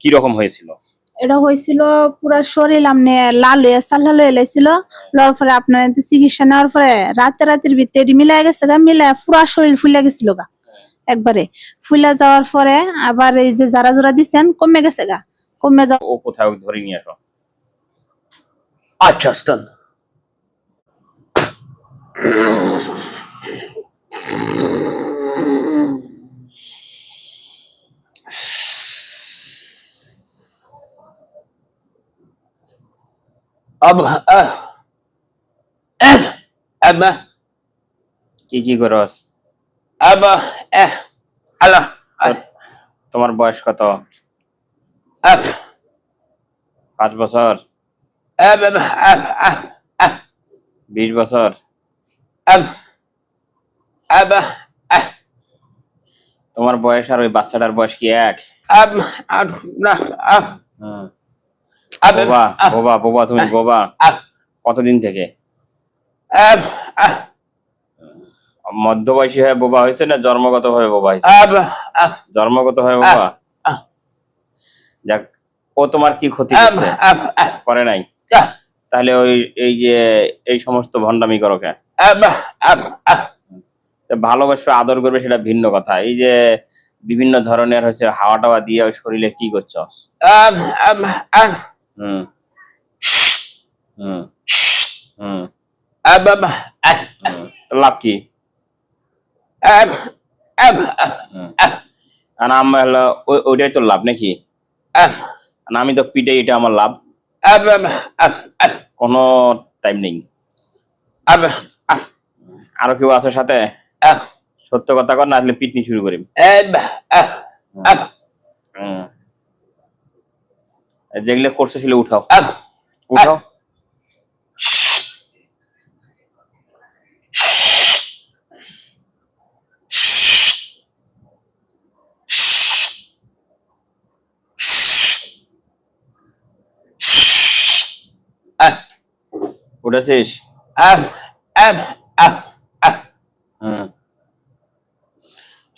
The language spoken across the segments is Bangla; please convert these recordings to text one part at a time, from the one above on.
কি রকম হয়েছিল? এটা হয়েছিল পুরা শরীর আমনে লাল হয়ে সাল্লা লয়ে লাইছিল। লওয়ার পরে আপনার চিকিৎসা নেওয়ার পরে রাতের ভিতরে মিলাই গেছে গা, মিলাই পুরা শরীর ফুলে গেছিল গা, একবারে ফুলে যাওয়ার পরে আবার এই যে যারা জোড়া দিচ্ছেন কমে গেছে গা, কমে যাওয়া। ও কোথাও ধরে নিয়ে আসো। আচ্ছা স্টান। अब अब কি করস? अब আল্লাহ তোমার বয়স কত? अब 5 বছর, अब 20 বছর? अब अब তোমার বয়স আর ওই বাচ্চাটার বয়স কি এক? अब না হুম। अब বোবা বোবা বোবা, তুমি বোবা। কতদিন থেকে? अब মধ্যবয়সী হয়ে বোবা হয়েছে না জন্মগত হয়ে বোবা হয়েছে? अब জন্মগত হয়ে বোবা। যাক, ও তোমার কি ক্ষতি করছে? করে নাই। তাহলে ওই এই যে এই সমস্ত ভণ্ডামি করো কে? ভালোবাসবে, আদর করবে, সেটা ভিন্ন কথা। এই যে বিভিন্ন ধরনের হচ্ছে হাওয়া টাওয়া দিয়ে ওই শরীরে কি করছো? হুম হুম হুম তো লাভ কি? আর আমার ওইটাই তো লাভ নাকি? আমি তো পিঠে, এটা আমার লাভ, কোনো টাইম নেই। আরো কেউ আছে সাথে? সত্য কথা কর, না আসলে পিটনি শুরু করি। যেগুলো করছে ছিল উঠাও, উঠাও। উঠেছিস?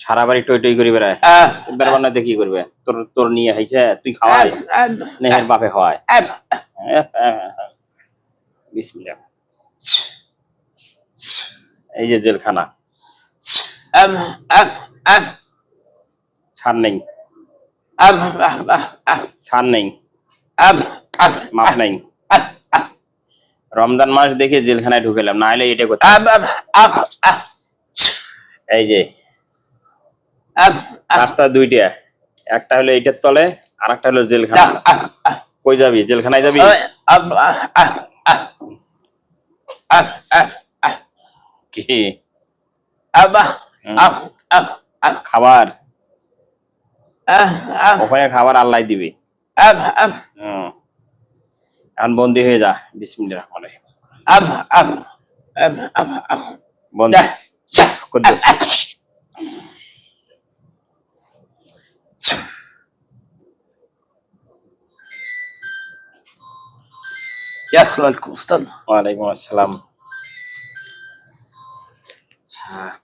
সারা বাড়ি টই টই করি বেড়ায়, বেড়াবার না কি করবে? তোর তোর নিয়ে হাইছে, তুই খাওয়াই নেহের বাপে খাওয়ায়। বিসমিল্লাহ। এই যে জেলখানা, ছাড় নেই, ছাড় নেই, মাপ নেই। রমজান মাস দেখে জেলখানায় ঢুকেলাম, না হলে এটা কোথায়? এই যে রাস্তা দুইটা, একটা হলো এইটার তলে, আর একটা হলো জেলখানা। কই যাবি? জেলখানায় যাবি? কি খাবার? ওখানে খাবার আল্লাহ দিবি। এখন বন্দি হয়ে যা। বিসমিল্লাহির রহমানির রহিম। বন্দি কুদ্দুস। ওয়ালাইকুম আসসালাম।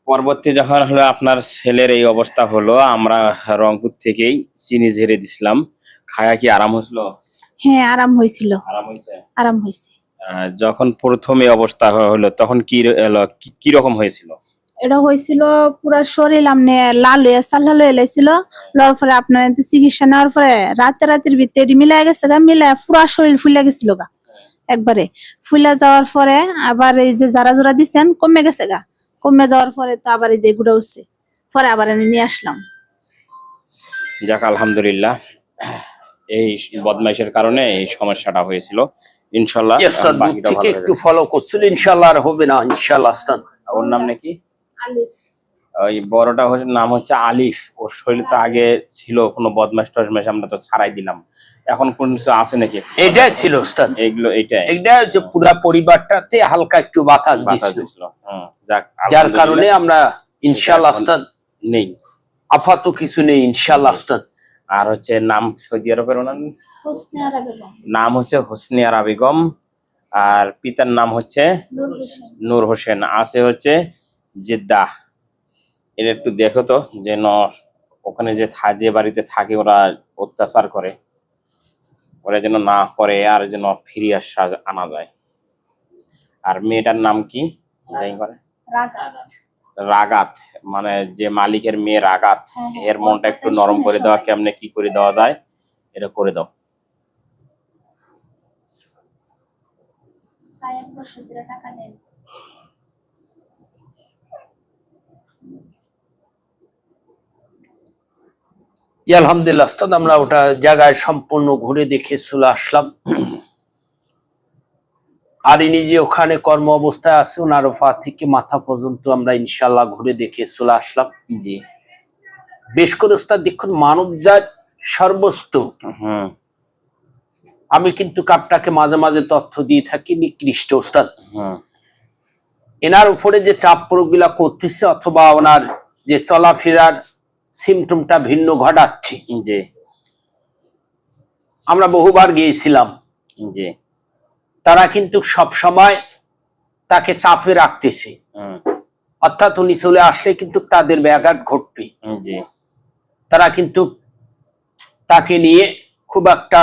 পরবর্তী যখন হলো আপনার ছেলের এই অবস্থা হলো, আমরা রংপুর থেকেই চিনি ঝেড়ে দিছিলাম। খায়া কি আরাম হয়েছিল? হ্যাঁ, আরাম হয়েছিল, আরাম হয়েছে, আরাম হয়েছে। যখন প্রথম এই অবস্থা হলো তখন কি রকম হয়েছিল? এটা হয়েছিল পুরা শরীর আমনে লাল হয়ে সাল্লা লয়ে লাইছিল। লওয়ার পরে আপনার চিকিৎসা নেওয়ার পরে রাতের ভিতরে মিলাই গেছে গা, মিলাই পুরা শরীর ফুলে গেছিল গা, একবারে ফুলে যাওয়ার পরে আবার এই যে যারা জোড়া দিচ্ছেন কমে গেছে গা, কমে যাওয়ার পরে তো আবার এই যে গুড়া উঠছে, পরে আবার আমি নিয়ে আসলাম। যাক আলহামদুলিল্লাহ, এই বদমাইশের কারণে এই সমস্যাটা হয়েছিল। ইনশাআল্লাহ থেকে একটু ফলো করছিল, ইনশাআল্লাহ আর হবে না ইনশাআল্লাহ। ওর নাম নাকি? আলিফ। ওই বড়টা নাম হচ্ছে আলিফ। ওর শরীরে তো আগে ছিল কোনো বদমাশ টদমাশ, আমরা তো ছাড়াই দিলাম। এখন কোন কিছু আছে নাকি? এটাই ছিল ওস্তাদ, এগুলো এইটাই যে পুরো পরিবারটাতে হালকা একটু বাতাস দিছিল, যার কারণে আমরা ইনশাআল্লাহ ওস্তাদ নেই, আপাতত কিছু নেই ইনশাআল্লাহ ওস্তাদ। আর হচ্ছে নাম সৌদি আরবের ওনার নাম হচ্ছে হোসনে আরা বেগম, আর পিতার নাম হচ্ছে নূর হোসেন, আছে হচ্ছে জেদ্দা। এটা একটু দেখো তো, যেন ওখানে যে বাড়িতে থাকে ওরা অত্যাচার করে, ওরা যেন না করে আর যেন ফিরে আনা যায়। আর মেয়েটার নাম কি যাই করে? রাগাত, মানে যে মালিকের মেয়ে রাগাত, এর মনটা একটু নরম করে দেওয়া, কেমনে কি করে দেওয়া যায় এটা করে দাও। আলহামদুলিল্লাহ ওস্তাদ, আমরা ওটা জায়গায় সম্পূর্ণ ঘুরে দেখে চলে আসলাম। আর ইনি যে ওখানে কর্ম অবস্থায় আছে, ওনার পা থেকে মাথা পর্যন্ত আমরা ইনশাল্লাহ ঘুরে দেখে চলে আসলাম। জি। বেশ করে ওস্তাদ দেখুন, মানব জাত সর্বস্তু। আমি কিন্তু আপনাকে মাঝে মাঝে তথ্য দিয়ে থাকি নিকৃষ্ট ওস্তাদ। এনার উপরে যে চাপ প্রয়োগগুলা করতেছে অথবা ওনার যে চলাফেরার সিমটমটা ভিন্ন ঘটাচ্ছে, জি, আমরা বহুবার গিয়েছিলাম, জি, তারা কিন্তু সব সময় তাকে চাপে রাখতেছে। অর্থাৎ উনি চলে আসলে কিন্তু তাদের ব্যাঘাত ঘটবে। জি, তারা কিন্তু তাকে নিয়ে খুব একটা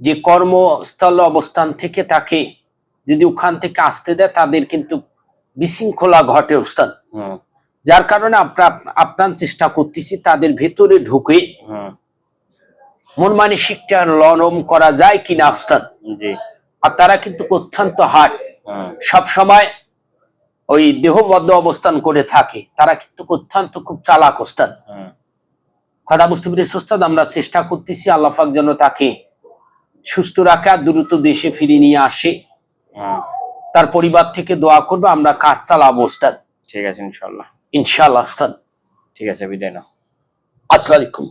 যে কর্মস্থল অবস্থান থেকে তাকে যদি ওখান থেকে আসতে দেয়, তাদের কিন্তু বিশৃঙ্খলা ঘটে ওস্তাদ। যার কারণে আপনার চেষ্টা করতেছি তাদের ভেতরে ঢুকে মন মানসিকটা নরম করা যায় কিনা ওস্তাদ। আর তারা কিন্তু অত্যন্ত হাট, সব সময় ওই দেহবদ্ধ অবস্থান করে থাকে। তারা কিন্তু অত্যন্ত খুব চালাক ওস্তাদ। কথা বুঝতে পেরেছি ওস্তাদ? আমরা চেষ্টা করতেছি আল্লাহ পাক যেন তাকে সুস্থ রাখা, দ্রুত দেশে ফিরে নিয়ে আসে। তার পরিবার থেকে দোয়া করবে, আমরা কাজ চালাবো ওস্তাদ। ঠিক আছে ইনশাআল্লাহ। ইনশাআল্লাহ ওস্তাদ। ঠিক আছে, বিদায় নাও। আসসালামু আলাইকুম।